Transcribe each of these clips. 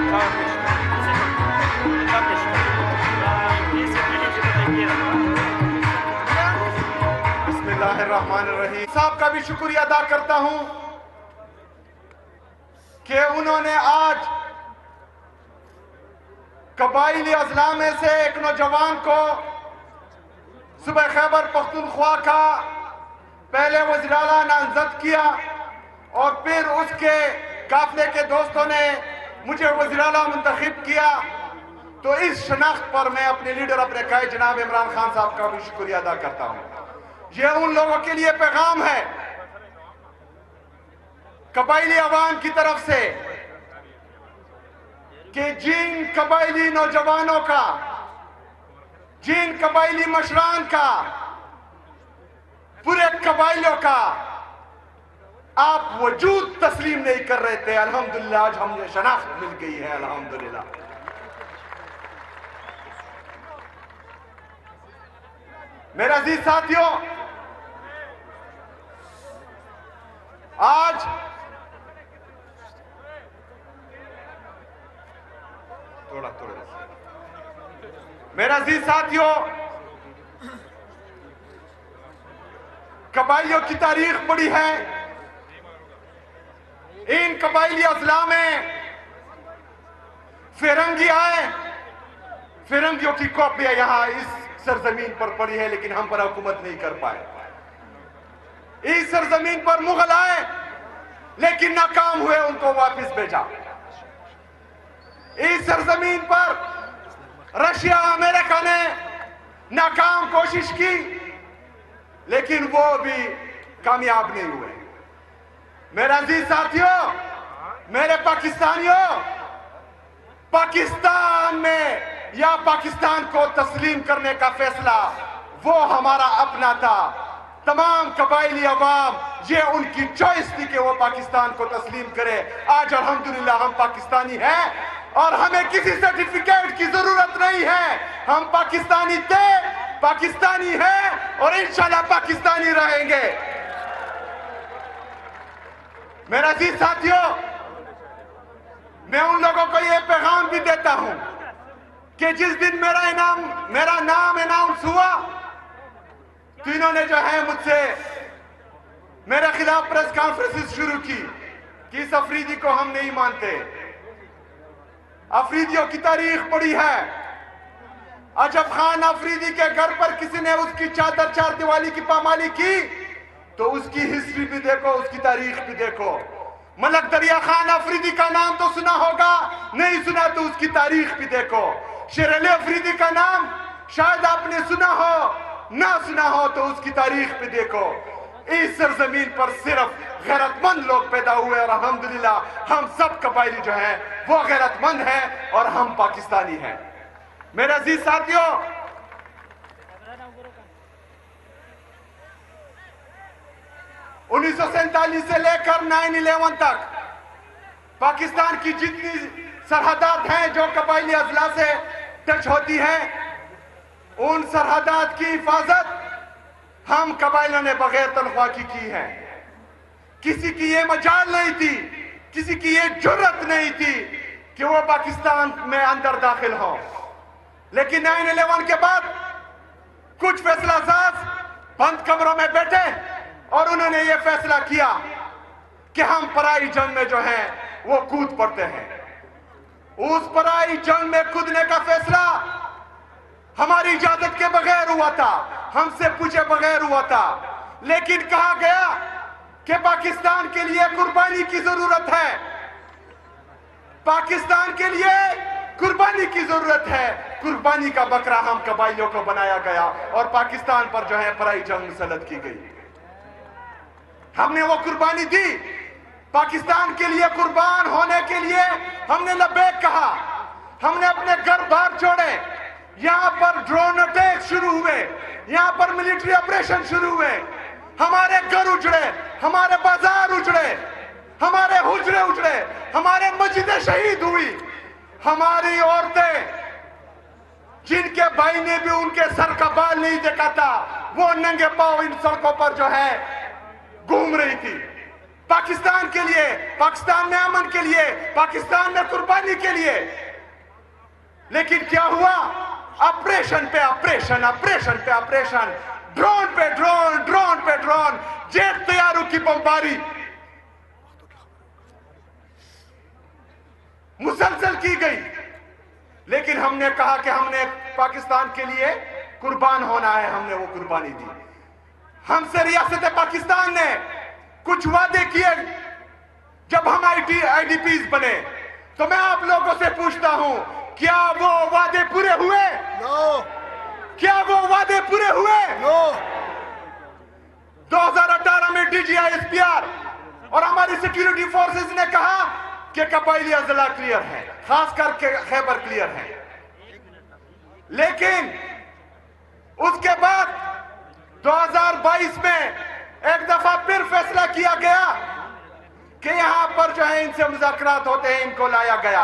Ciao Krishna. Ciao Krishna. ये सब मैंने जो बताइए बिस्मिल्लाहिर्रहमानिर्रहीम। साहब का भी शुक्रिया अदा करता हूं कि उन्होंने आज कबाइली अजला में से एक नौजवान को सुबह खैबर पख्तूनख्वा का पहले वज़ीर आला नामजद किया और फिर उसके काफिले के दोस्तों ने मुझे वज़ीर आला मुंतखब किया। तो इस शनाख्त पर मैं अपने लीडर अपने कायद जनाब इमरान खान साहब का भी शुक्रिया अदा करता हूं। ये उन लोगों के लिए पैगाम है कबाइली अवाम की तरफ से कि जिन कबाइली नौजवानों का, जिन कबाइली मशरान का, पूरे कबाइलों का आप वजूद तस्लीम नहीं कर रहे थे, अल्हम्दुलिल्लाह आज हमें शनाख्त मिल गई है। अल्हम्दुलिल्लाह। मेरे अजीज साथियों, आज थोड़ा मेरे अजीज साथियों, कबाइलियों की तारीख बड़ी है। इन कबाइली अजला में फिरंगी आए, फिरंगियों की कॉपियां यहां इस सरजमीन पर पड़ी है, लेकिन हम पर हुकूमत नहीं कर पाए। इस सरजमीन पर मुगल आए लेकिन नाकाम हुए, उनको वापस भेजा। इस सरजमीन पर रशिया अमेरिका ने नाकाम कोशिश की लेकिन वो भी कामयाब नहीं हुए। मेरे अजीज साथियों, मेरे पाकिस्तानियों, पाकिस्तान में या पाकिस्तान को तस्लीम करने का फैसला वो हमारा अपना था। तमाम कबाइली अवाम ये उनकी चॉइस थी कि वो पाकिस्तान को तस्लीम करे। आज अल्हम्दुलिल्लाह हम पाकिस्तानी हैं और हमें किसी सर्टिफिकेट की जरूरत नहीं है। हम पाकिस्तानी थे, पाकिस्तानी हैं और इंशाल्लाह पाकिस्तानी रहेंगे। मेरा अजीज साथियों, मैं उन लोगों को यह पैगाम भी देता हूं कि जिस दिन मेरा नाम अनाउंस हुआ तो इन्होंने जो है मुझसे मेरे खिलाफ प्रेस कॉन्फ्रेंस शुरू की कि इस अफरीदी को हम नहीं मानते। अफरीदियों की तारीख पड़ी है। अजब खान अफरीदी के घर पर किसी ने उसकी चादर चार दिवाली की पामाली की तो उसकी हिस्ट्री भी देखो, उसकी तारीख भी देखो। मलक दरिया खान अफरीदी का नाम तो सुना होगा, नहीं सुना तो उसकी तारीख भी देखो। शेर अली अफरीदी का नाम शायद आपने सुना हो, ना सुना हो तो उसकी तारीख भी देखो। इस सरजमीन पर सिर्फ गैरतमंद लोग पैदा हुए और अल्हम्दुलिल्लाह हम सब कबाइली जो हैं वो गैरतमंद हैं और हम पाकिस्तानी हैं। मेरे अजीज साथियों, 1947 से लेकर 9/11 तक पाकिस्तान की जितनी सरहदात हैं जो कबाइली अजला से टच होती हैं, उन सरहदात की हिफाजत हम कबाइलों ने बगैर तनख्वाह की है। किसी की ये मजाल नहीं थी, किसी की ये जुर्रत नहीं थी कि वो पाकिस्तान में अंदर दाखिल हो। लेकिन 9/11 के बाद कुछ फैसलासाज बंद कमरों में बैठे और उन्होंने ये फैसला किया कि हम पराई जंग में जो है वो कूद पड़ते हैं। उस पराई जंग में कूदने का फैसला हमारी इजाजत के बगैर हुआ था, हमसे पूछे बगैर हुआ था। लेकिन कहा गया कि पाकिस्तान के लिए कुर्बानी की जरूरत है, पाकिस्तान के लिए कुर्बानी की जरूरत है। कुर्बानी का बकरा हम कबाइलियों को बनाया गया और पाकिस्तान पर जो है पराई जंग मुसल्लत की गई। हमने वो कुर्बानी दी। पाकिस्तान के लिए कुर्बान होने के लिए हमने लब्बैक कहा। हमने अपने घर बार छोड़े। यहां पर ड्रोन अटैक शुरू हुए, यहां पर मिलिट्री ऑपरेशन शुरू हुए। हमारे घर उजड़े, हमारे बाजार उजड़े, हमारे हुजरे उजड़े, हमारे मस्जिदें शहीद हुई। हमारी औरतें जिनके भाई ने भी उनके सर का बाल नहीं देखा था, वो नंगे पांव इन सड़कों पर जो है घूम रही थी। पाकिस्तान के लिए, पाकिस्तान में अमन के लिए, पाकिस्तान में कुर्बानी के लिए। लेकिन क्या हुआ? ऑपरेशन पे ऑपरेशन, ऑपरेशन पे ऑपरेशन, ड्रोन पे ड्रोन, ड्रोन पे ड्रोन, जेट तैयारों की बमबारी मुसलसल की गई। लेकिन हमने कहा कि हमने पाकिस्तान के लिए कुर्बान होना है, हमने वो कुर्बानी दी। हमसे रियासत पाकिस्तान ने कुछ वादे किए जब हम आईडीपीज बने। तो मैं आप लोगों से पूछता हूं, क्या वो वादे पूरे हुए? नो। क्या वो वादे पूरे हुए? नो। 2018 में DGI-SPR और हमारी सिक्योरिटी फोर्सेस ने कहा कि कबायली अजला क्लियर है, खास करके खैबर क्लियर है। लेकिन उसके बाद 2022 में एक दफा फिर फैसला किया गया कि यहां पर जो है इनसे मुज़ाकरात होते हैं, इनको लाया गया।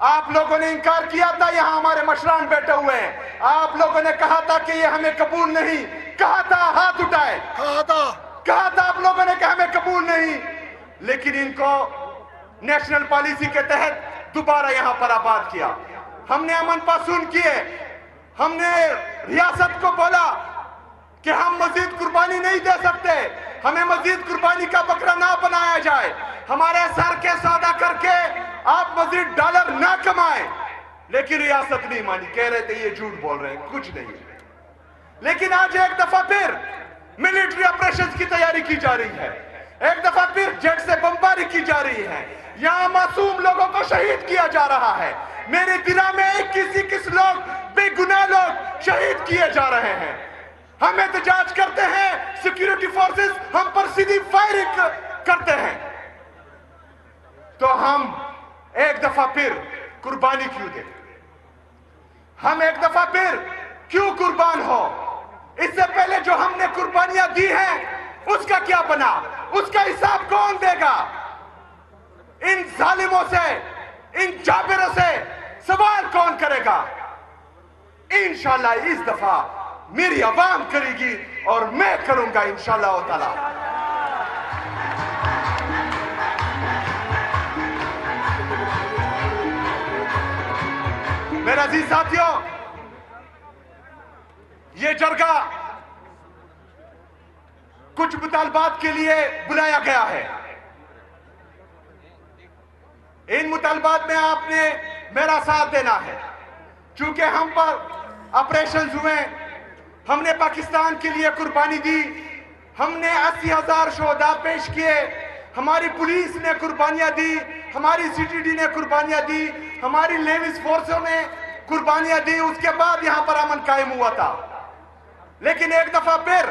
आप लोगों ने इनकार किया था, यहां हमारे मशरान बैठे हुए हैं। आप लोगों ने कहा था कि ये हमें कबूल नहीं, कहा था, हाथ उठाए, कहा था आप लोगों ने कि हमें कबूल नहीं। लेकिन इनको नेशनल पॉलिसी के तहत दोबारा यहां पर आबाद किया। हमने अमन पासून किए, हमने रियासत को बोला कि हम मजीद कुर्बानी नहीं दे सकते, हमें मजीद कुर्बानी का बकरा ना बनाया जाए, हमारे सर के सौदा करके आप मजीद डॉलर ना कमाएं। लेकिन रियासत नहीं मानी, कह रहे थे ये झूठ बोल रहे हैं, कुछ नहीं। लेकिन आज एक दफा फिर मिलिट्री ऑपरेशन की तैयारी की जा रही है, एक दफा फिर जेट से बमबारी की जा रही है, यहां मासूम लोगों को शहीद किया जा रहा है। मेरे दिला में 21 लोग, बेगुनाह लोग शहीद किए जा रहे हैं। हम एहतजाज करते हैं, सिक्योरिटी फोर्सेस हम पर सीधी फायरिंग करते हैं। तो हम एक दफा फिर कुर्बानी क्यों दें? हम एक दफा फिर क्यों कुर्बान हो? इससे पहले जो हमने कुर्बानियां दी हैं उसका क्या बना? उसका हिसाब कौन देगा? इन जालिमों से, इन जाबिरों से सवाल कौन करेगा? इंशाल्लाह इस दफा मेरी आवाम करेगी और मैं करूंगा इंशाल्लाह ताला। मेरे अजीज साथियों, ये जरगा कुछ मुतालबात के लिए बुलाया गया है। इन मुतालबात में आपने मेरा साथ देना है। चूंकि हम पर ऑपरेशन हुए, हमने पाकिस्तान के लिए कुर्बानी दी, हमने 80,000 शोहदा पेश किए, हमारी पुलिस ने कुर्बानियां दी, हमारी CTD ने कुर्बानियां दी, हमारी लेविस फोर्सों ने कुर्बानियां दी। उसके बाद यहां पर अमन कायम हुआ था। लेकिन एक दफा फिर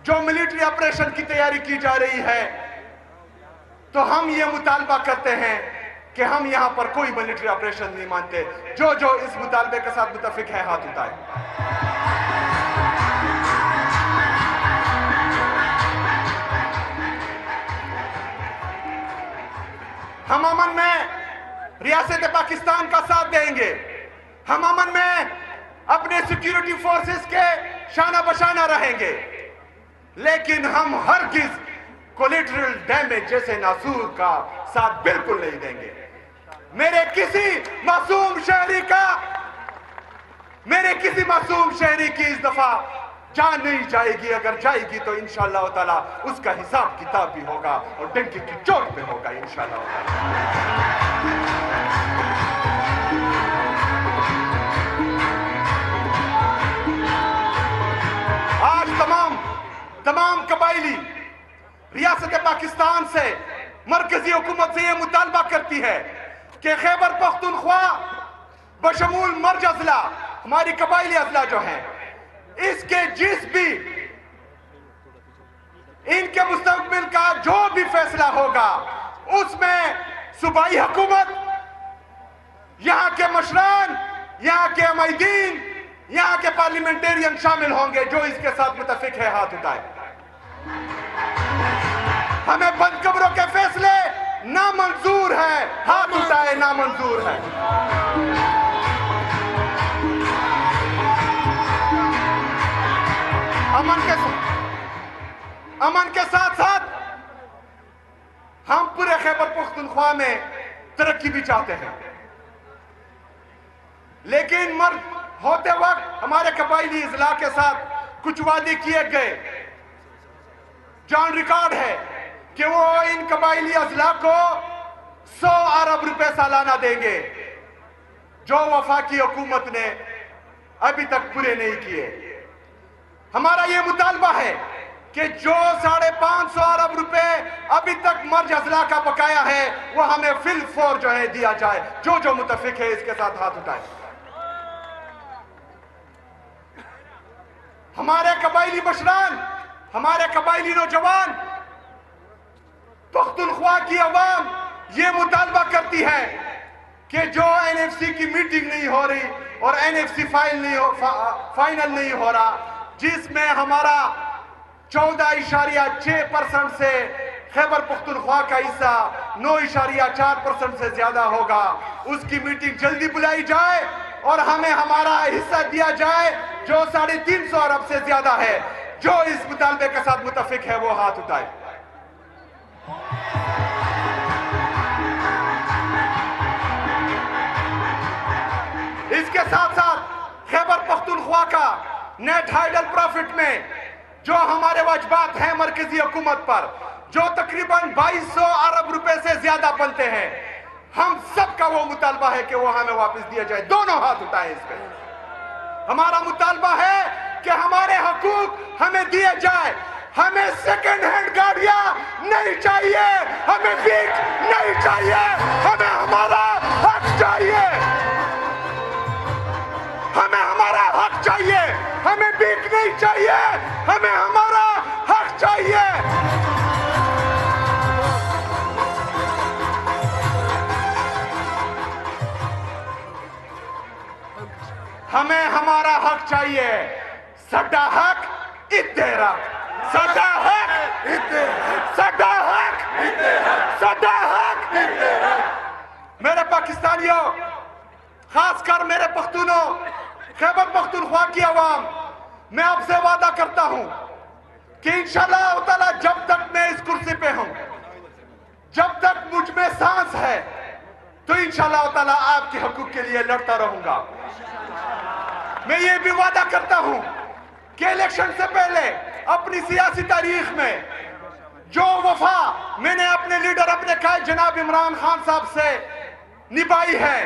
जो मिलिट्री ऑपरेशन की तैयारी की जा रही है, तो हम ये मुतालबा करते हैं कि हम यहां पर कोई मिलिट्री ऑपरेशन नहीं मानते। जो जो इस मुतालबे के साथ मुतफिक है हाथ उठाए। हम अमन में रियासत पाकिस्तान का साथ देंगे, हम अमन में अपने सिक्योरिटी फोर्सेस के शाना बशाना रहेंगे। लेकिन हम हरगिज कोलेटरल डैमेज जैसे नासूर का साथ बिल्कुल नहीं देंगे। मेरे किसी मासूम शहरी की इस दफा जान नहीं जाएगी। अगर जाएगी तो इंशाअल्लाह ताला उसका हिसाब किताब भी होगा और डंके की चोट पे होगा इंशाअल्लाह ताला। आज तमाम कबायली रियासत पाकिस्तान से, मरकजी हुकूमत से यह मुतालबा करती है कि खैबर पख्तूनख्वा बशमूल मर्ज अजला, हमारी कबायली अजला जो है, इसके जिस भी इनके मुस्तकबिल का जो भी फैसला होगा उसमें सूबाई हुकूमत, यहां के मशरान, यहां के अमायदीन, यहां के पार्लियामेंटेरियन शामिल होंगे। जो इसके साथ मुतफिक है हाथ उठाए। हमें बंद कब्रों के फैसले नामंजूर है, हाथ उठाए, नामंजूर है। अमन के साथ साथ हम पूरे खैबर पख्तूनख्वा में तरक्की भी चाहते हैं, लेकिन मर्द होते वक्त हमारे कबायली इजला के साथ कुछ वादे किए गए। जॉन रिकॉर्ड है कि वो इन कबायली अजला को 100 अरब रुपए सालाना देंगे, जो वफाकी हुकूमत ने अभी तक पूरे नहीं किए। हमारा ये मुतालबा है कि जो 550 अरब रुपए अभी तक मर्ज अजला का बकाया है वो हमें फिल फौर जो है दिया जाए। जो मुतफिक है इसके साथ हाथ उठाए। हमारे कबायली बशरान, हमारे कबायली नौजवान, पख्तूनख्वा की अवाम ये मुतालबा करती है कि जो एनएफसी की मीटिंग नहीं हो रही और एनएफसी फाइनल नहीं हो रहा, जिसमें हमारा 14.6% से खैबर पख्तूनख्वा का हिस्सा 9.4% से ज्यादा होगा, उसकी मीटिंग जल्दी बुलाई जाए और हमें हमारा हिस्सा दिया जाए जो 350 अरब से ज्यादा है। जो इस मुतालबे के साथ मुतफिक है वो हाथ उठाए। इसके साथ साथ खैबर पख्तूनख्वा का नेट हाइडल प्रॉफिट में जो हमारे वाजबात हैं मरकजी हुकूमत पर, जो तकरीबन 2200 अरब रुपए से ज्यादा बनते हैं, हम सबका वो मुतालबा है कि वो हमें वापस दिया जाए। दोनों हाथ उठाए इस पे। हमारा मुतालबा है कि हमारे हकूक हमें दिए जाए। हमें सेकेंड हैंड गाड़ियां नहीं चाहिए, हमें भीख नहीं चाहिए, हमें हमारा हक चाहिए। हमें हमारा हक चाहिए, हमें भीख नहीं चाहिए, हमें हमारा हक चाहिए। हमें हमारा हक चाहिए। सदा हक इतेरा, सदा हक इतेरा, सदा हक इतेरा, सदा हक इतेरा। मेरे पाकिस्तानियों, खासकर मेरे पख्तूनों, खैबर पख्तूनख्वा की आवाम, मैं आपसे वादा करता हूं कि इंशाअल्लाह ताला जब तक मैं इस कुर्सी पे हूं, जब तक मुझ में सांस है, तो इंशाअल्लाह ताला आपके हकूक के लिए लड़ता रहूंगा। मैं ये भी वादा करता हूं कि इलेक्शन से पहले अपनी सियासी तारीख में जो वफा मैंने अपने लीडर, अपने कायद जनाब इमरान खान साहब से निभाई है,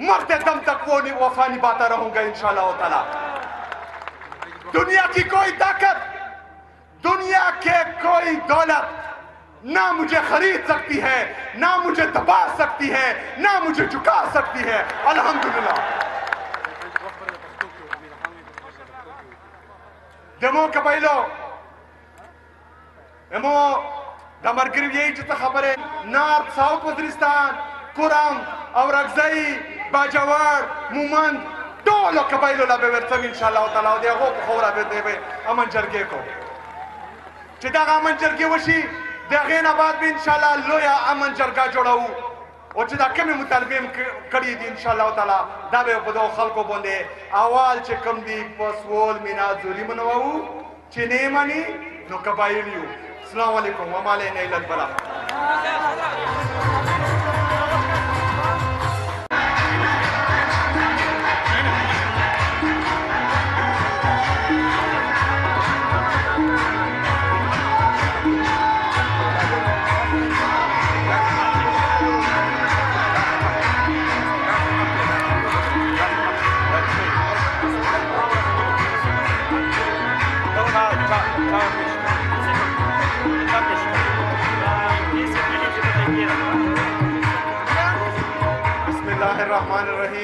मरते दम तक वो वफा निभाता रहूंगा इंशाअल्लाह ताला। दुनिया की कोई ताकत, दुनिया के कोई दौलत ना मुझे खरीद सकती है, ना मुझे दबा सकती है, ना मुझे झुका सकती है। अल्हम्दुलिल्लाह। दमो कबाइलो एमो दमरगिर यही जो खबर है, नॉर्थ साउथ वजीरिस्तान, कुरम और अगजई, बाजवाड़, मुमंद, दोलो कबाइलो ला बेवरसम इंशाअल्लाह ताला दे गो खोरा बे देबे अमन जरगे को चिता अमन जरगे वशी देगेन आबाद भी इंशाअल्लाह लोया अमन जरगा जोड़ाऊ और चिता कमी मुतालबे कड़ी दी इंशाअल्लाह ताला दाबे बदो खलको बोंदे आवाल चे कम दी पसवोल मिना जुली मनवाऊ चिने मनी नो कबाइलियो। अस्सलाम वालेकुम व माले नैलत बला।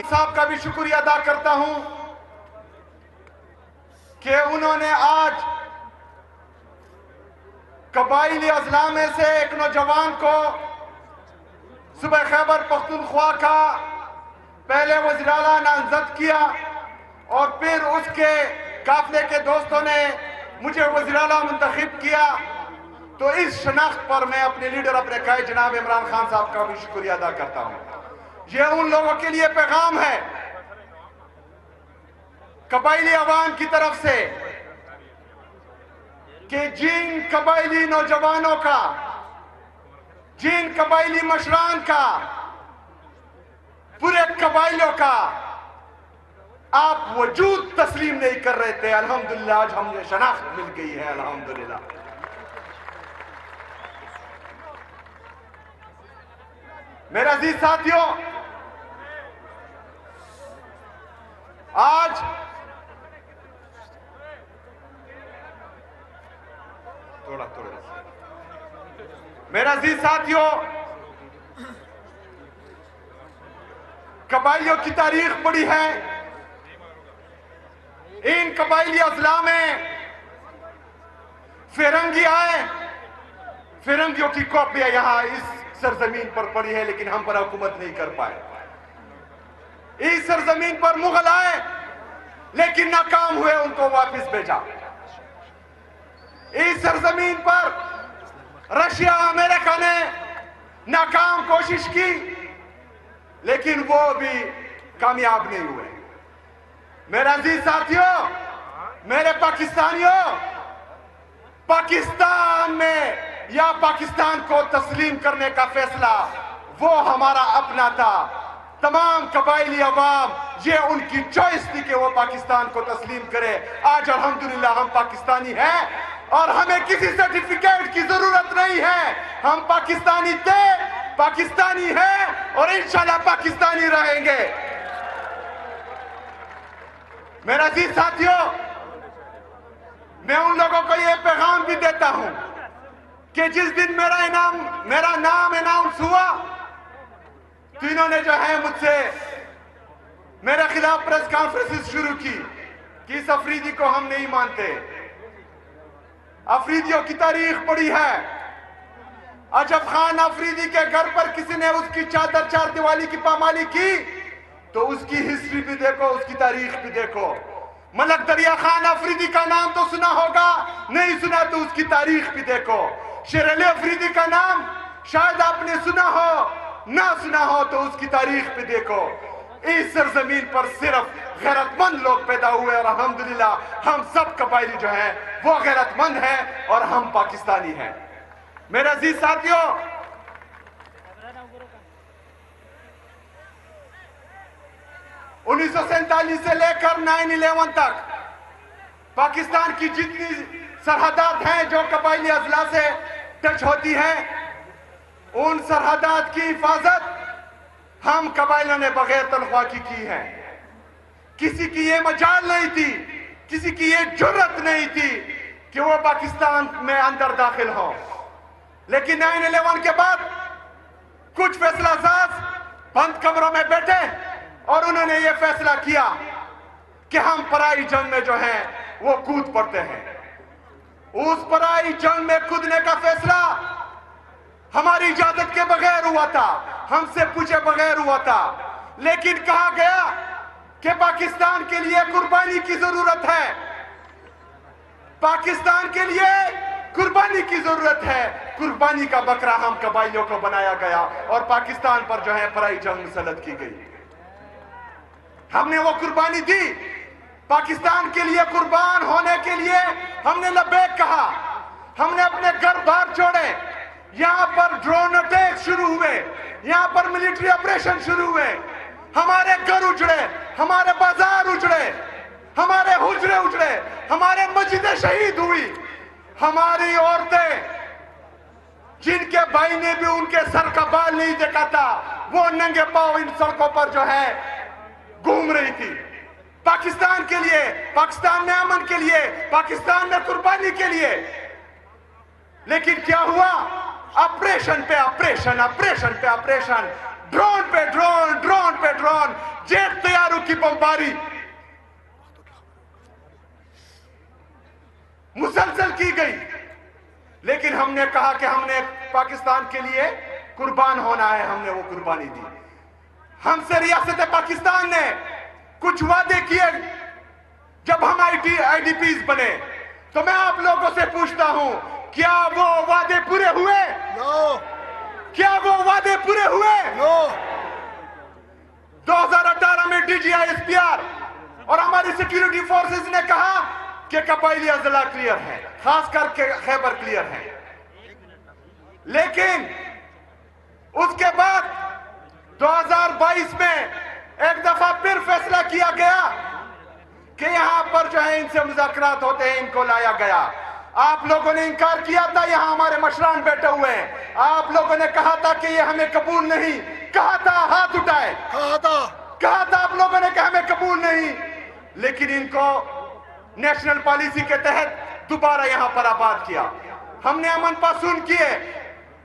साहब का भी शुक्रिया अदा करता हूं कि उन्होंने आज कबाइली अजला में से एक नौजवान को सुबह खैबर पख्तूनख्वा का पहले वज़ीर आला नामजद किया और फिर उसके काफिले के दोस्तों ने मुझे वज़ीर आला मुंतखब किया। तो इस शनाख्त पर मैं अपने लीडर, अपने कायद जनाब इमरान खान साहब का भी शुक्रिया अदा करता हूं। ये उन लोगों के लिए पैगाम है कबाइली अवाम की तरफ से कि जिन कबाइली नौजवानों का जिन कबायली मशरान का, पूरे कबाइलों का आप वजूद तस्लीम नहीं कर रहे थे, अल्हम्दुलिल्लाह आज हमें शनाख्त मिल गई है। अल्हम्दुलिल्लाह। मेरे अजीज साथियों, आज थोड़ा मेरे अजीज साथियों, कबाइलियों की तारीख पड़ी है। इन कबाइली अजला में फिरंगी आए, फिरंगियों की कॉपियां यहां इस सरजमीन पर पड़ी है, लेकिन हम पर हुकूमत नहीं कर पाए। इस सरजमीन पर मुगल आए, लेकिन नाकाम हुए, उनको वापस भेजा। इस सरजमीन पर रशिया, अमेरिका ने नाकाम कोशिश की, लेकिन वो भी कामयाब नहीं हुए। मेरे अजीज साथियों, मेरे पाकिस्तानियों, पाकिस्तान में या पाकिस्तान को तस्लीम करने का फैसला वो हमारा अपना था। तमाम कबायली अवाम, ये उनकी चॉइस थी कि वो पाकिस्तान को तस्लीम करे। आज अल्हम्दुलिल्लाह हम पाकिस्तानी हैं और हमें किसी सर्टिफिकेट की जरूरत नहीं है। हम पाकिस्तानी थे, पाकिस्तानी हैं और इंशाल्लाह पाकिस्तानी रहेंगे। मेरे अजीज साथियों, मैं उन लोगों को यह पैगाम भी देता हूं कि जिस दिन मेरा नाम अनाउंस हुआ, तो इन्होंने जो है मुझसे मेरे खिलाफ प्रेस कॉन्फ्रेंस शुरू की कि इस अफरीदी को हम नहीं मानते। अफरीदियों की तारीख पड़ी है। अजब खान अफरीदी के घर पर किसी ने उसकी चादर चार दिवाली की पामाली की, तो उसकी हिस्ट्री भी देखो, उसकी तारीख भी देखो। मलक दरिया खान अफरीदी का नाम तो सुना होगा, नहीं सुना तो उसकी तारीख भी देखो। शेर अली अफरीदी का नाम शायद आपने सुना हो, ना सुना हो तो उसकी तारीख भी देखो। इस सरजमीन पर सिर्फ गैरतमंद लोग पैदा हुए और अल्हम्दुलिल्लाह हम सब कबायली जो हैं वो गैरतमंद हैं और हम पाकिस्तानी हैं। मेरे अजीज साथियों, 1947 से लेकर 9/11 तक पाकिस्तान की जितनी सरहदात हैं जो कबायली अजला से टच होती हैं, उन सरहदात की हिफाजत हम कबायलों ने बगैर तनख्वाह की है। किसी की ये मजाल नहीं थी, किसी की ये जुर्रत नहीं थी कि वो पाकिस्तान में अंदर दाखिल हो। लेकिन 9/11 के बाद कुछ फैसला साज बंद कमरों में बैठे और उन्होंने ये फैसला किया कि हम पराई जंग में जो है वो कूद पड़ते हैं। उस पराई जंग में कूदने का फैसला हमारी इजाजत के बगैर हुआ था, हमसे पूछे बगैर हुआ था। लेकिन कहा गया कि पाकिस्तान के लिए कुर्बानी की जरूरत है, पाकिस्तान के लिए कुर्बानी की जरूरत है। कुर्बानी का बकरा हम कबायलियों को बनाया गया और पाकिस्तान पर जो है पराई जंग मुसल्लत की गई। हमने वो कुर्बानी दी। पाकिस्तान के लिए कुर्बान होने के लिए हमने लबैक कहा। हमने अपने घर बार छोड़े। यहां पर ड्रोन अटैक शुरू हुए, यहां पर मिलिट्री ऑपरेशन शुरू हुए, हमारे घर उजड़े, हमारे बाजार उजड़े, हमारे हुजरे उजड़े, हमारे मस्जिदें शहीद हुई। हमारी औरतें जिनके भाई ने भी उनके सर का बाल नहीं देखा था, वो नंगे पांव इन सड़कों पर जो है घूम रही थी। पाकिस्तान के लिए, पाकिस्तान में अमन के लिए, पाकिस्तान में कुर्बानी के लिए। लेकिन क्या हुआ? ऑपरेशन पे ऑपरेशन, ऑपरेशन पे ऑपरेशन, ड्रोन पे ड्रोन, ड्रोन पे ड्रोन, जेट तैयारों की बमबारी मुसलसल की गई। लेकिन हमने कहा कि हमने पाकिस्तान के लिए कुर्बान होना है, हमने वो कुर्बानी दी। हमसे रियासत पाकिस्तान ने कुछ वादे किए। जब हम आईडीपीज बने तो मैं आप लोगों से पूछता हूं, क्या वो वादे पूरे हुए? नो। क्या वो वादे पूरे हुए? नो। 2018 में DGI-SPR और हमारी सिक्योरिटी फोर्सेस ने कहा कि कबायली अजला क्लियर है, खास करके खैबर क्लियर है। लेकिन उसके बाद 2022 में एक दफा फिर फैसला किया गया कि यहां पर जो है इनसे मुज़ाकरात होते हैं, इनको लाया गया। आप लोगों ने इनकार किया था, यहां हमारे मशरान बैठे हुए हैं। आप लोगों ने कहा था कि ये हमें कबूल नहीं, कहा था, हाथ उठाए, कहा था आप लोगों ने कि हमें कबूल नहीं। लेकिन इनको नेशनल पॉलिसी के तहत दोबारा यहां पर आबाद किया। हमने अमन पासून किए,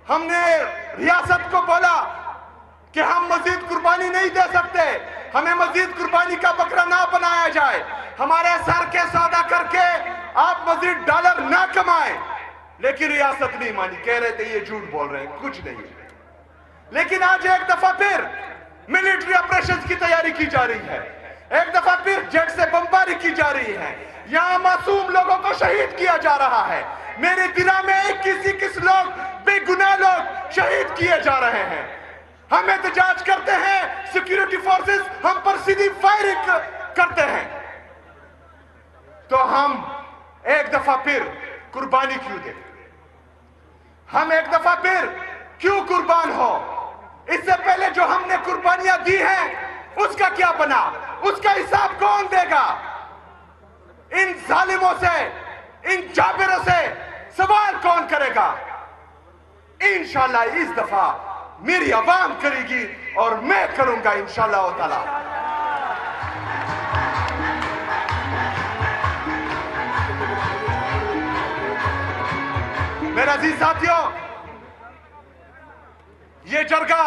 हमने रियासत को बोला कि हम मजीद कुर्बानी नहीं दे सकते, हमें मजीद कुर्बानी का बकरा ना बनाया जाए, हमारे सर के सौदा करके आप मजीद डॉलर ना कमाएं। लेकिन रियासत नहीं मानी, कह रहे थे ये झूठ बोल रहे हैं, कुछ नहीं। लेकिन आज एक दफा फिर मिलिट्री ऑपरेशंस की तैयारी की जा रही है, एक दफा फिर जेट से बमबारी की जा रही है, यहां मासूम लोगों को शहीद किया जा रहा है। मेरे दिला में 21 लोग, बेगुनाह लोग शहीद किए जा रहे हैं। हम एहतजाज करते हैं, सिक्योरिटी फोर्सेस हम पर सीधी फायरिंग करते हैं, तो हम एक दफा फिर कुर्बानी क्यों दें? हम एक दफा फिर क्यों कुर्बान हो? इससे पहले जो हमने कुर्बानियां दी हैं उसका क्या बना, उसका हिसाब कौन देगा? इन जालिमों से, इन जाबिरों से सवाल कौन करेगा? इंशाल्लाह इस दफा मेरी आवाम करेगी और मैं करूंगा इंशाल्लाह ताला। मेरे अजीज साथियों, ये जरगा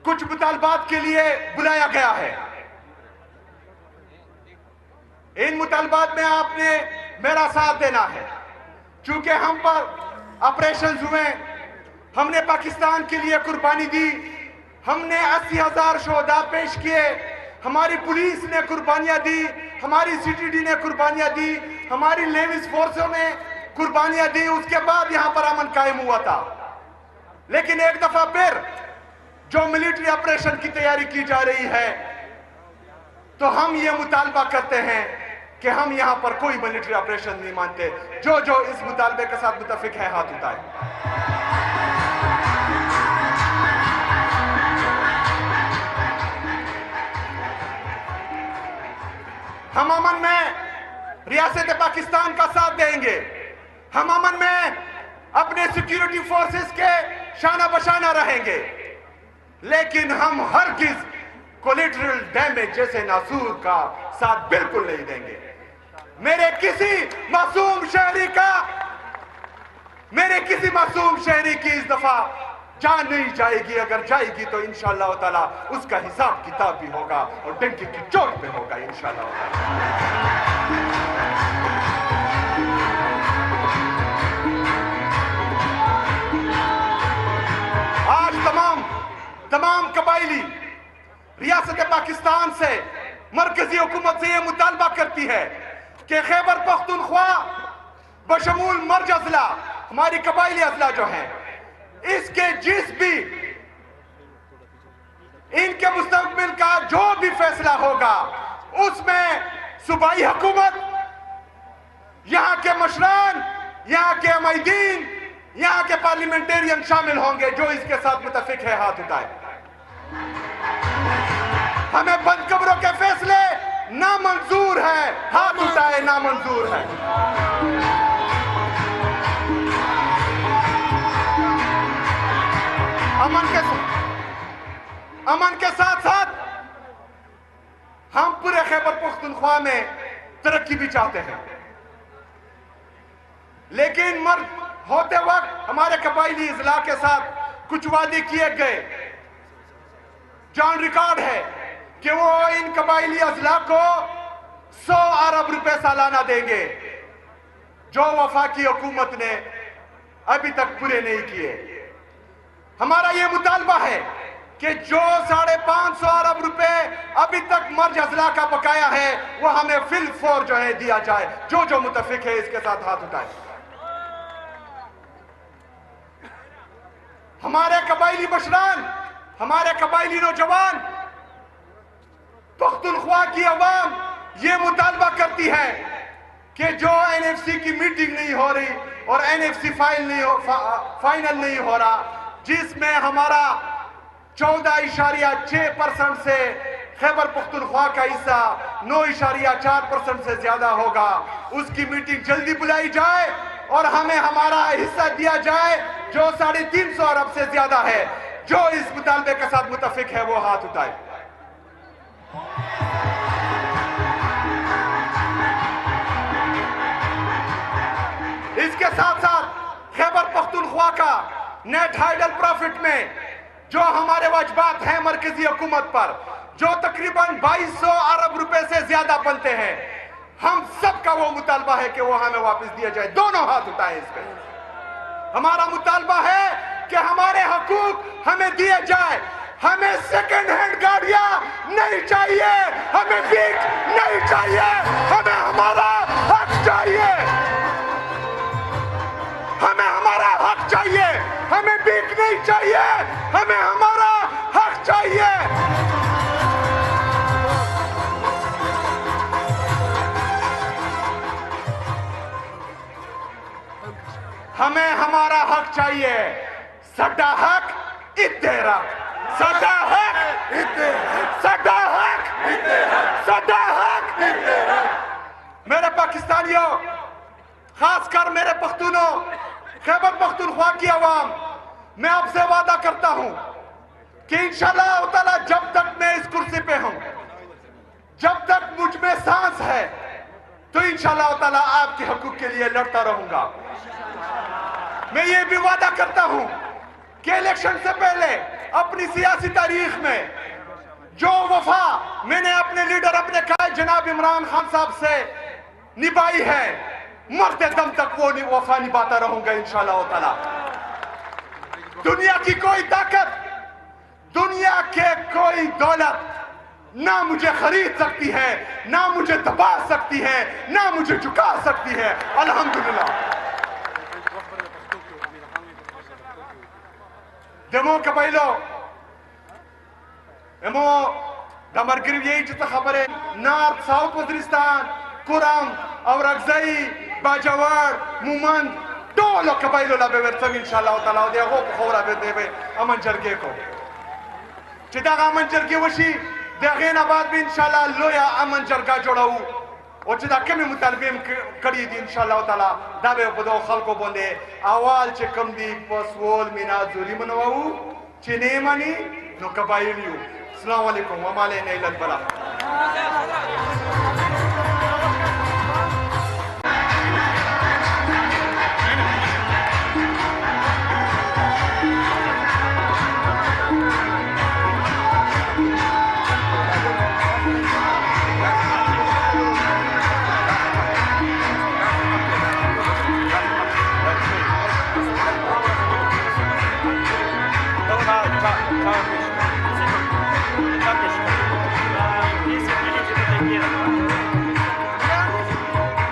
कुछ मुतालबात के लिए बुलाया गया है। इन मुतालबात में आपने मेरा साथ देना है। चूंकि हम पर ऑपरेशन हुए, हमने पाकिस्तान के लिए कुर्बानी दी, हमने 80,000 शोहदा पेश किए, हमारी पुलिस ने कुर्बानियां दी, हमारी सीटीडी ने कुर्बानियां दी, हमारी लेविस फोर्सों ने कुर्बानियां दी। उसके बाद यहां पर अमन कायम हुआ था। लेकिन एक दफा फिर जो मिलिट्री ऑपरेशन की तैयारी की जा रही है, तो हम ये मुतालबा करते हैं कि हम यहां पर कोई मिलिट्री ऑपरेशन नहीं मानते। जो जो इस मुतालबे के साथ मुतफिक है हाथ उठाए। हम अमन में रियासत पाकिस्तान का साथ देंगे, हम अमन में अपने सिक्योरिटी फोर्सेस के शाना बशाना रहेंगे, लेकिन हम हरगिज कोलेटरल डैमेज जैसे नासूर का साथ बिल्कुल नहीं देंगे। मेरे किसी मासूम शहरी की इस दफा जान नहीं जाएगी। अगर जाएगी तो इंशाअल्लाह ताला उसका हिसाब किताब भी होगा और डंके की चोट पे होगा इंशाअल्लाह ताला। आज तमाम कबाइली रियासत पाकिस्तान से, मरकजी हुकूमत से यह मुतालबा करती है कि खैबर पख्तूनख्वा बशमूल मर्ज अजला, हमारी कबाइली अजला जो है, इसके जिस भी इनके मुस्तकबिल का जो भी फैसला होगा उसमें सूबाई हुकूमत, यहां के मशरान, यहां के अमैदीन, यहां के पार्लियामेंटेरियन शामिल होंगे। जो इसके साथ मुतफिक है हाथ उठाए। हमें बंद कब्रों के फैसले नामंजूर है, हाथ उठाए, नामंजूर है। अमन के साथ साथ हम पूरे खैबर पख्तूनख्वा में तरक्की भी चाहते हैं, लेकिन मर्द होते वक्त हमारे कबाइली इजला के साथ कुछ वादे किए गए। जॉन रिकॉर्ड है कि वो इन कबाइली अजला को 100 अरब रुपए सालाना देंगे, जो वफाकी हुकूमत ने अभी तक पूरे नहीं किए। हमारा ये मुतालबा है कि जो 550 अरब रुपए अभी तक मर्ज अजला का बकाया है वो हमें फिल फौर जो है दिया जाए। जो जो मुतफिक है इसके साथ हाथ उठाए। हमारे कबाइली मशरान, हमारे कबाइली नौजवान, पख्तूनख्वा की अवाम ये मुतालबा करती है कि जो एनएफसी की मीटिंग नहीं हो रही और NFC फाइनल नहीं हो रहा, जिसमें हमारा 14.6% से खैबर पख्तूनख्वा का हिस्सा 9.4% से ज्यादा होगा। उसकी मीटिंग जल्दी बुलाई जाए और हमें हमारा हिस्सा दिया जाए जो 350 अरब से ज्यादा है। जो इस मुतालबे के साथ मुतफिक है वो हाथ उठाए। इसके साथ साथ खैबर पख्तूनख्वा का नेट हाइडल प्रॉफिट में जो हमारे वाजबात हैं मरकजी हुकूमत पर, जो तकरीबन 2200 अरब रुपए से ज्यादा बनते हैं, हम सब का वो मुतालबा है कि वो हमें वापस दिया जाए। दोनों हाथ उठाए इस पे। हमारा मुतालबा है कि हमारे हकूक हमें दिए जाए। हमें सेकंड हैंड गाड़ियां नहीं चाहिए, हमें भीख नहीं चाहिए, हमें हमारा हक चाहिए। हमें हमारा हक चाहिए, हमें भीख नहीं चाहिए, हमें हमारा हक चाहिए। हमें हमारा हक चाहिए। सदा हक इतेरा, सदा हक इतेरा, सदा हक इतेरा, सदा हक इतेरा। मेरे पाकिस्तानियों, खासकर मेरे पख्तूनों, खैबर पख्तूनख्वा की आवाम, मैं आपसे वादा करता हूं कि इंशाअल्लाह ताला जब तक मैं इस कुर्सी पे हूं, जब तक मुझ में सांस है, तो इंशाअल्लाह ताला आपके हकूक के लिए लड़ता रहूंगा। मैं ये भी वादा करता हूं कि इलेक्शन से पहले अपनी सियासी तारीख में जो वफा मैंने अपने लीडर, अपने कायद जनाब इमरान खान साहब से निभाई है, मरते दम तक वो वफा निभाता रहूंगा इंशाअल्लाह ताला। दुनिया की कोई ताकत, दुनिया के कोई दौलत ना मुझे खरीद सकती है, ना मुझे दबा सकती है, ना मुझे झुका सकती है। अल्हम्दुलिल्लाह। दमो कबाइलो एमो दमर गिर यही जितना खबर है, नॉर्थ साउथ वजीरिस्तान, कुरम और अगजई, बाजवाड़, मुमंद टोलो कबाइलो लाबे वर्तम इंशाअल्लाह ताला देखो खोरा बे देवे अमन जरगे को चिता अमन जरगे वशी देगेन आबाद भी इंशाअल्लाह लोया अमन जरगा जोड़ाऊ और चिता कमी मुतालबे करी दी इंशाअल्लाह ताला दावे बदो खलको बोले अवाल चे कम दी पसवोल मिना जुरी मनवाऊ चिने मनी नो कबाइलियो। अस्सलाम वालेकुम व माले नैलत बला।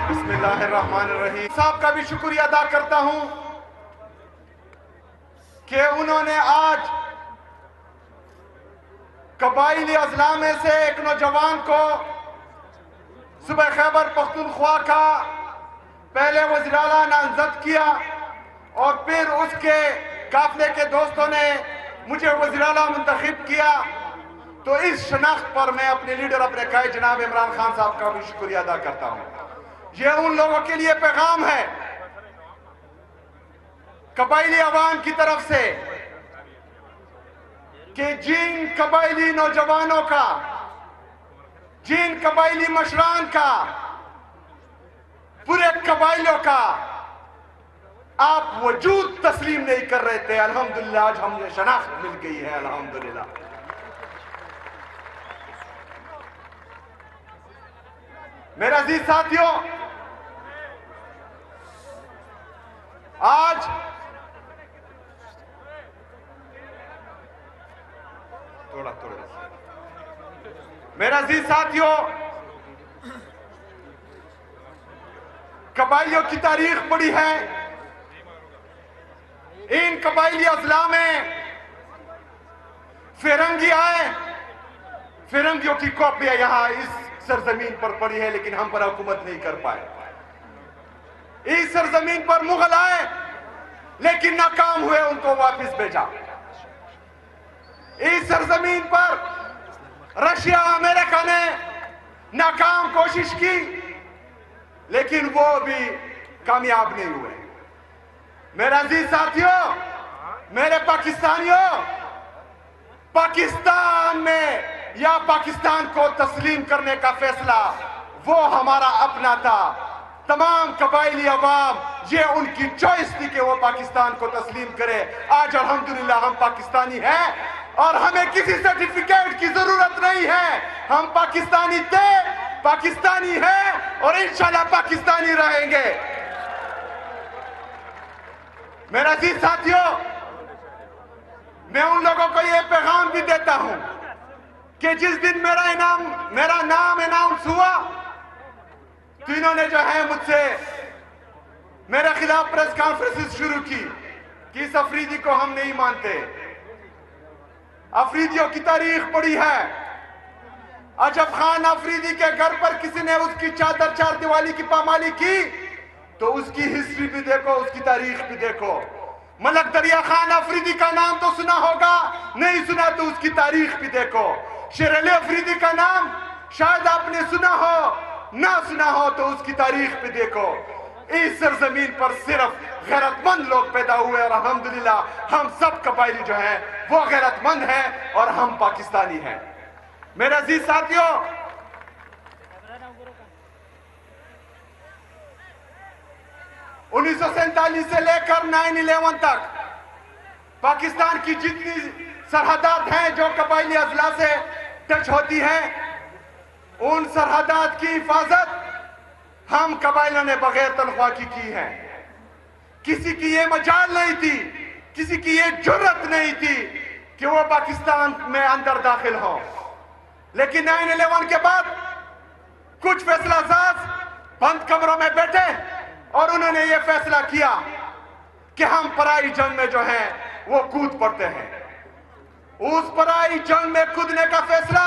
बिस्मिल्लाहिर्रहमानिर्रहीम। साहब का भी शुक्रिया अदा करता हूं कि उन्होंने आज कबाइली अजला में से एक नौजवान को सुबह खैबर पख्तूनख्वा का पहले वज़ीर-ए-आला नामजद किया और फिर उसके काफिले के दोस्तों ने मुझे वज़ीर-ए-आला मुंतखब किया। तो इस शनाख्त पर मैं अपने लीडर, अपने कायद जनाब इमरान खान साहब का भी शुक्रिया अदा करता हूं। ये उन लोगों के लिए पैगाम है कबाइली अवाम की तरफ से कि जिन कबाइली नौजवानों का, जिन कबाइली मशरान का, पूरे कबाइलों का आप वजूद तस्लीम नहीं कर रहे थे, अल्हम्दुलिल्लाह आज हमें शनाख्त मिल गई है। अल्हम्दुलिल्लाह। मेरे अजीज साथियों, आज थोड़ा मेरे अजीज साथियों, कबाइलियों की तारीख बड़ी है। इन कबाइली अजला में फिरंगी आए, फिरंगियों की कॉपियां यहां इस सरजमीन पर पड़ी है, लेकिन हम पर हुकूमत नहीं कर पाए। इस सरजमीन पर मुगल आए लेकिन नाकाम हुए, उनको वापस भेजा। इस सरजमीन पर रशिया अमेरिका ने नाकाम कोशिश की लेकिन वो भी कामयाब नहीं हुए। मेरे अजीज साथियों, मेरे पाकिस्तानियों, पाकिस्तान में या पाकिस्तान को तस्लीम करने का फैसला वो हमारा अपना था। तमाम कबायली अवाम, ये उनकी चॉइस थी कि वो पाकिस्तान को तस्लीम करे। आज अल्हम्दुलिल्लाह हम पाकिस्तानी हैं और हमें किसी सर्टिफिकेट की जरूरत नहीं है। हम पाकिस्तानी थे, पाकिस्तानी हैं और इंशाल्लाह पाकिस्तानी रहेंगे। मेरा अजीज साथियों, मैं उन लोगों को यह पैगाम भी देता हूं कि जिस दिन मेरा नाम अनाउंस हुआ तो इन्होंने जो है मुझसे मेरे खिलाफ प्रेस कॉन्फ्रेंसेस शुरू की कि इस अफरीदी को हम नहीं मानते। अफरीदियों की तारीख पड़ी है। अजब खान अफरीदी के घर पर किसी ने उसकी चादर चार दिवाली की पामाली की तो उसकी हिस्ट्री भी देखो, उसकी तारीख भी देखो। मलक दरिया खान अफरीदी का नाम तो सुना होगा, नहीं सुना तो उसकी तारीख भी देखो। शेर अली अफरीदी का नाम शायद आपने सुना हो, ना सुना हो तो उसकी तारीख भी देखो। इस सरजमीन पर सिर्फ गैरतमंद लोग पैदा हुए और अल्हम्दुलिल्लाह हम सब कबायली जो हैं वो गैरतमंद हैं और हम पाकिस्तानी हैं। मेरे अजीज साथियों, 1947 से लेकर 9/11 तक पाकिस्तान की जितनी सरहदात हैं जो कबायली अजला से टच होती हैं, उन सरहदात की हिफाजत हम कबायलों ने बगैर तनख्वाह की है। किसी की ये मजाल नहीं थी, किसी की ये जुर्रत नहीं थी कि वो पाकिस्तान में अंदर दाखिल हो। लेकिन 9/11 के बाद कुछ फैसला साज बंद कमरों में बैठे और उन्होंने ये फैसला किया कि हम पराई जंग में जो है वो कूद पड़ते हैं। उस पराई जंग में कूदने का फैसला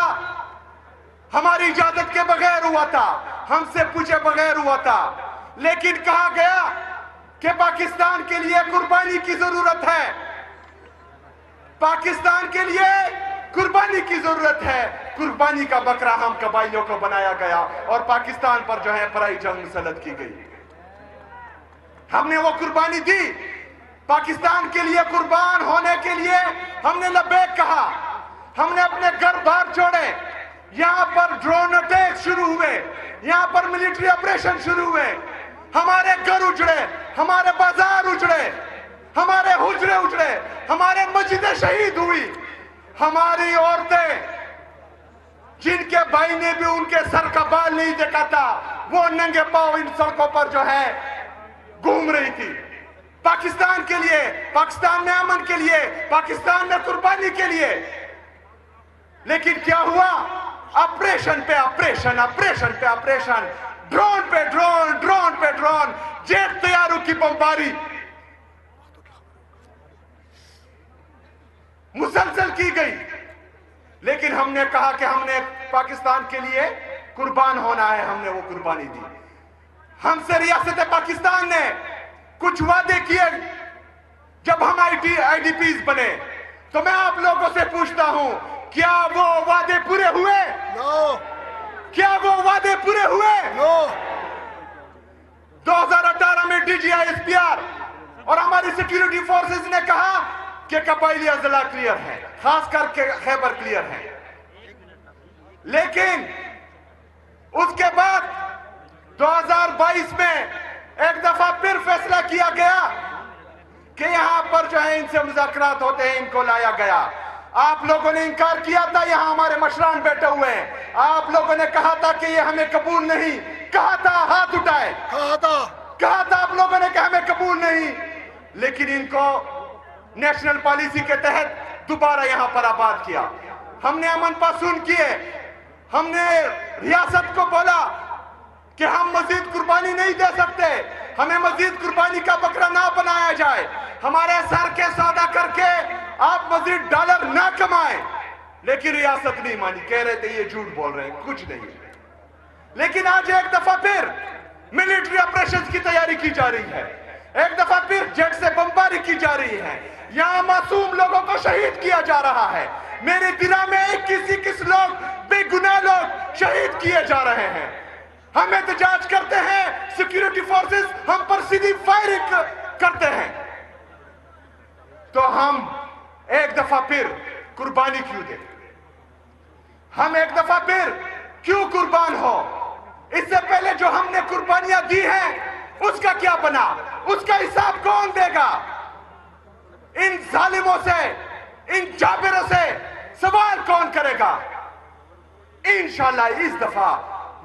हमारी इजाजत के बगैर हुआ था, हमसे पूछे बगैर हुआ था। लेकिन कहा गया कि पाकिस्तान के लिए कुर्बानी की जरूरत है, पाकिस्तान के लिए कुर्बानी की जरूरत है। कुर्बानी का बकरा हम कबायलियों को बनाया गया और पाकिस्तान पर जो है पराई जंग मुसल्लत की गई। हमने वो कुर्बानी दी। पाकिस्तान के लिए कुर्बान होने के लिए हमने लब्बैक कहा। हमने अपने घर बार छोड़े। यहां पर ड्रोन अटैक शुरू हुए, यहां पर मिलिट्री ऑपरेशन शुरू हुए। हमारे घर उजड़े, हमारे बाजार उजड़े, हमारे हुजरे उजड़े, हमारे मस्जिदें शहीद हुई। हमारी औरतें जिनके भाई ने भी उनके सर का बाल नहीं देखा था, वो नंगे पांव इन सड़कों पर जो है घूम रही थी। पाकिस्तान के लिए, पाकिस्तान में अमन के लिए, पाकिस्तान में कुर्बानी के लिए। लेकिन क्या हुआ? ऑपरेशन पे ऑपरेशन, ऑपरेशन पे ऑपरेशन, ड्रोन पे ड्रोन, ड्रोन पे ड्रोन, जेट तैयारों की बमबारी मुसलसल की गई। लेकिन हमने कहा कि हमने पाकिस्तान के लिए कुर्बान होना है, हमने वो कुर्बानी दी। हमसे रियासत पाकिस्तान ने कुछ वादे किए जब हम आईडीपीज बने। तो मैं आप लोगों से पूछता हूं, क्या वो वादे पूरे हुए? नो। क्या वो वादे पूरे हुए? नो। 2018 में DGI-SPR और हमारी सिक्योरिटी फोर्सेस ने कहा कि कबायली अजला क्लियर है, खास करके खैबर क्लियर है। लेकिन उसके बाद 2022 में एक दफा फिर फैसला किया गया कि यहां पर जो है इनसे मुज़ाकरात होते हैं, इनको लाया गया। आप लोगों ने इनकार किया था, यहां हमारे मशरान बैठे हुए हैं। आप लोगों ने कहा था कि ये हमें कबूल नहीं, कहा था, हाथ उठाए, कहा था आप लोगों ने कि हमें कबूल नहीं। लेकिन इनको नेशनल पॉलिसी के तहत दोबारा यहां पर आबाद किया। हमने अमन पासून किए, हमने रियासत को बोला कि हम मजीद कुर्बानी नहीं दे सकते, हमें मजीद कुर्बानी का बकरा ना बनाया जाए, हमारे सर के सौदा करके आप मजीद डॉलर ना कमाएं। लेकिन रियासत नहीं मानी, कह रहे थे ये झूठ बोल रहे हैं, कुछ नहीं। लेकिन आज एक दफा फिर मिलिट्री ऑपरेशन की तैयारी की जा रही है, एक दफा फिर जेट से बमबारी की जा रही है, यहां मासूम लोगों को शहीद किया जा रहा है। मेरे दिला में 21 लोग, बेगुनाह लोग शहीद किए जा रहे हैं। हम एहतजाज करते हैं, सिक्योरिटी फोर्सेस हम पर सीधी फायरिंग करते हैं, तो हम एक दफा फिर कुर्बानी क्यों दें? हम एक दफा फिर क्यों कुर्बान हो? इससे पहले जो हमने कुर्बानियां दी हैं उसका क्या बना? उसका हिसाब कौन देगा? इन जालिमों से, इन जाबिरों से सवाल कौन करेगा? इंशाल्लाह इस दफा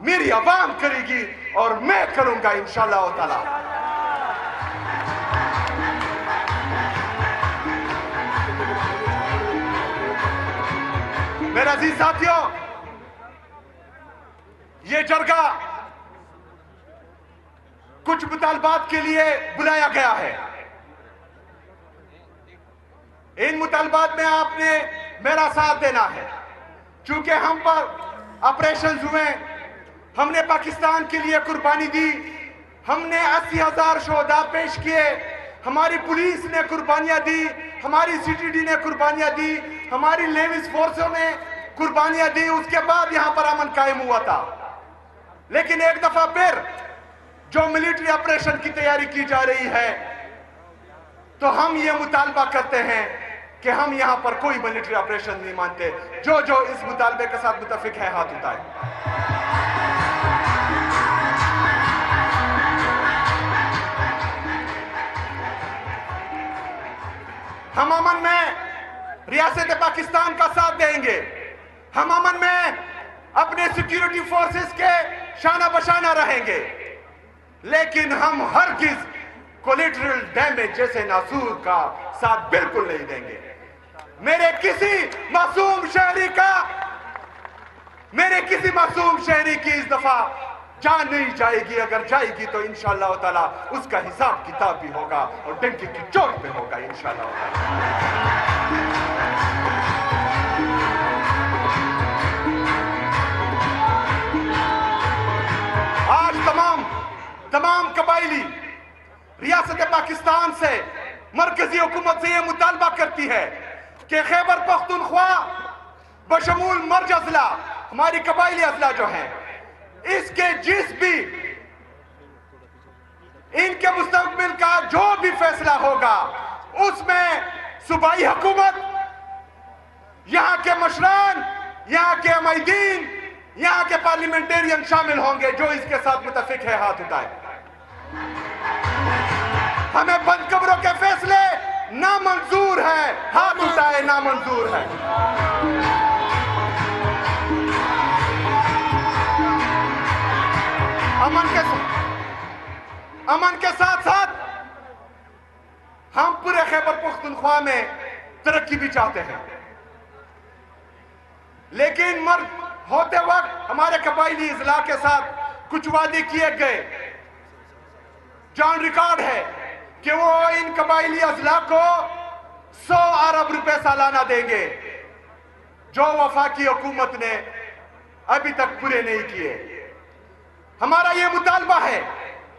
मेरी आवाम करेगी और मैं करूंगा इंशाल्लाह ताला। मेरे अजीज साथियों, ये जरगा कुछ मुतालबात के लिए बुलाया गया है। इन मुतालबात में आपने मेरा साथ देना है। चूंकि हम पर ऑपरेशन हुए, हमने पाकिस्तान के लिए कुर्बानी दी, हमने 80,000 शोहदा पेश किए, हमारी पुलिस ने कुर्बानियां दी, हमारी सीटीडी ने कुर्बानियां दी, हमारी लेविस फोर्सों ने कुर्बानियां दी, उसके बाद यहां पर अमन कायम हुआ था। लेकिन एक दफा फिर जो मिलिट्री ऑपरेशन की तैयारी की जा रही है, तो हम ये मुतालबा करते हैं कि हम यहां पर कोई मिलिट्री ऑपरेशन नहीं मानते। जो जो इस मुतालबे के साथ मुतफिक है हाथ उठाए। हम अमन में रियासत पाकिस्तान का साथ देंगे, हम अमन में अपने सिक्योरिटी फोर्सेस के शाना बशाना रहेंगे, लेकिन हम हरगिज कोलेटरल डैमेज जैसे नासूर का साथ बिल्कुल नहीं देंगे। मेरे किसी मासूम शहरी की इस दफा जान नहीं जाएगी, अगर जाएगी तो इंशाअल्लाह ताला उसका हिसाब किताब भी होगा और डंके की चोट पे होगा इंशाअल्लाह ताला। आज तमाम कबाइली रियासत पाकिस्तान से, मरकजी हुकूमत से यह मुतालबा करती है कि खैबर पख्तूनख्वा बशमूल मर्ज अजला, हमारी कबाइली अजला जो है, इसके जिस भी इनके मुस्तकबिल का जो भी फैसला होगा उसमें सूबाई हुकूमत, यहां के मशरान, यहां के अमैदीन, यहां के पार्लियामेंटेरियन शामिल होंगे। जो इसके साथ मुतफिक है हाथ उठाए। हमें बंद कब्रों के फैसले नामंजूर है, हाथ उठाए, नामंजूर है। अमन के साथ साथ हम पूरे खैबर पख्तूनख्वा में तरक्की भी चाहते हैं, लेकिन मर्द होते वक्त हमारे कबाइली इजला के साथ कुछ वादे किए गए। जॉन रिकॉर्ड है कि वो इन कबाइली अजला को 100 अरब रुपए सालाना देंगे, जो वफाकी हुकूमत ने अभी तक पूरे नहीं किए। हमारा ये मुतालबा है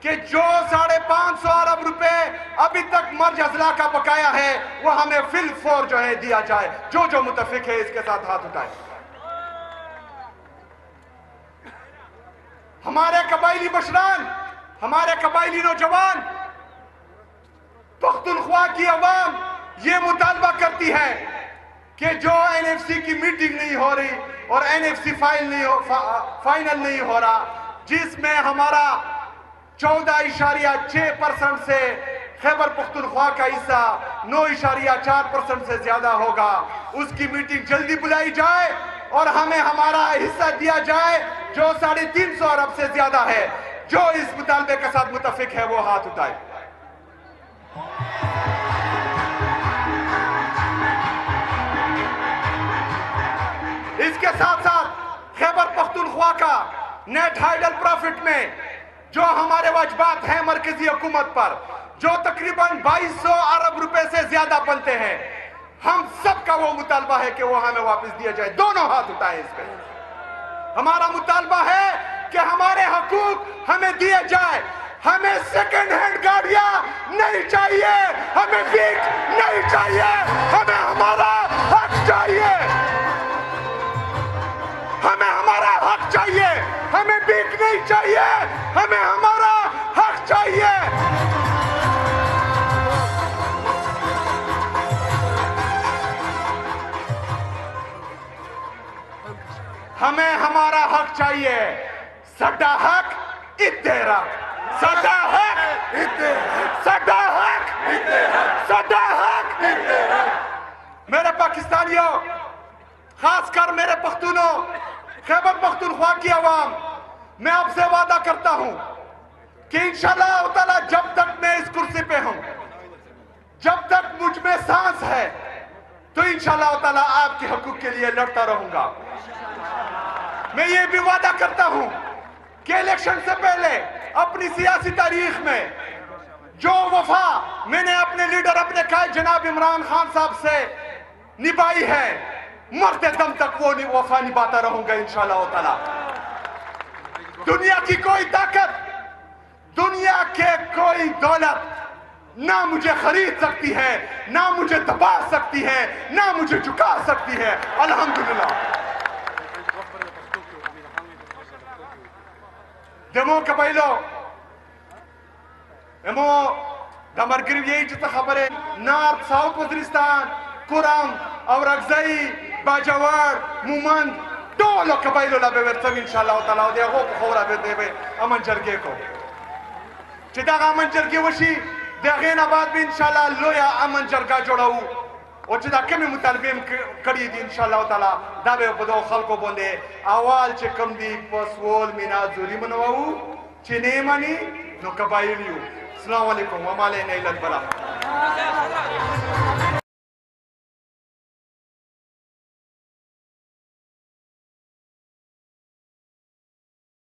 कि जो 550 अरब रुपए अभी तक मर्ज अजला का बकाया है वो हमें फिल फौर जो है दिया जाए। जो जो मुतफिक है इसके साथ हाथ उठाए। हमारे कबाइली मशरान, हमारे कबाइली नौजवान, पख्तूनख्वा की अवाम ये मुतालबा करती है कि जो एनएफसी की मीटिंग नहीं हो रही और एनएफसी फाइनल नहीं हो रहा, जिसमें हमारा 14.6% से खैबर पख्तूनख्वा का हिस्सा 9.4% से ज्यादा होगा, उसकी मीटिंग जल्दी बुलाई जाए और हमें हमारा हिस्सा दिया जाए जो 350 अरब से ज्यादा है। जो इस मुतालबे के साथ मुतफिक है वो हाथ उठाए। इसके साथ साथ खैबर पख्तूनख्वा का नेट हाइडल प्रॉफिट में जो हमारे वाजबात हैं मरकजी हुकूमत पर, जो तकरीबन 2200 अरब रुपए से ज्यादा बनते हैं, हम सबका वो मुतालबा है कि वो हमें वापस दिया जाए। दोनों हाथ उठाएं इस पे। हमारा मुतालबा है कि हमारे हकूक हमें दिए जाए। हमें सेकंड हैंड गाड़ियां नहीं चाहिए, हमें भीख नहीं चाहिए, हमें हमारा हक चाहिए। हमें हमारा हक चाहिए, हमें भीख नहीं चाहिए, हमें हमारा हक चाहिए। हमें हमारा हक चाहिए। सदा हक इत्तेरा, सदा हक इत्तेरा, सदा हक इत्तेरा, सदा हक इत्तेरा। मेरे पाकिस्तानियों, खासकर मेरे पख्तूनों, खैबर पख्तूनख्वा की आवाम, मैं आपसे वादा करता हूं कि इंशाअल्लाह ताला जब तक मैं इस कुर्सी पे हूं, जब तक मुझ में सांस है, तो इंशाअल्लाह ताला आपके हकूक के लिए लड़ता रहूंगा। मैं ये भी वादा करता हूं कि इलेक्शन से पहले अपनी सियासी तारीख में जो वफा मैंने अपने लीडर, अपने कायद जनाब इमरान खान साहब से निभाई है, मरते दम तक वो वफा निभाता रहूंगा इंशाअल्लाह ताला। दुनिया की कोई ताकत, दुनिया के कोई दौलत ना मुझे खरीद सकती है, ना मुझे दबा सकती है, ना मुझे झुका सकती है। अल्हम्दुलिल्लाह। दमो कबाइलो एमो दमरगिर यही जितना खबर है, नॉर्थ साउथ वजीरिस्तान, कुरम और अगजई, बाजावार, मुमंद, टोलो कबाइलो लाबे वर्तम इंशाअल्लाह ताला देखो खोरा बे देबे अमन जरगे को चिदा अमन जरगे वशी देगेन आबाद भी इंशाअल्लाह लोया अमन जरगा जोड़ाऊ और चिदा के में मुतालबे करी दी इंशाअल्लाह ताला दाबे बदो खलको बोले अवाल चे कम दी पसवोल मिना जुरी मनवाऊ चिने मनी नो कबाइलियो। अस्सलाम वालेकुम व माले नैलत बला।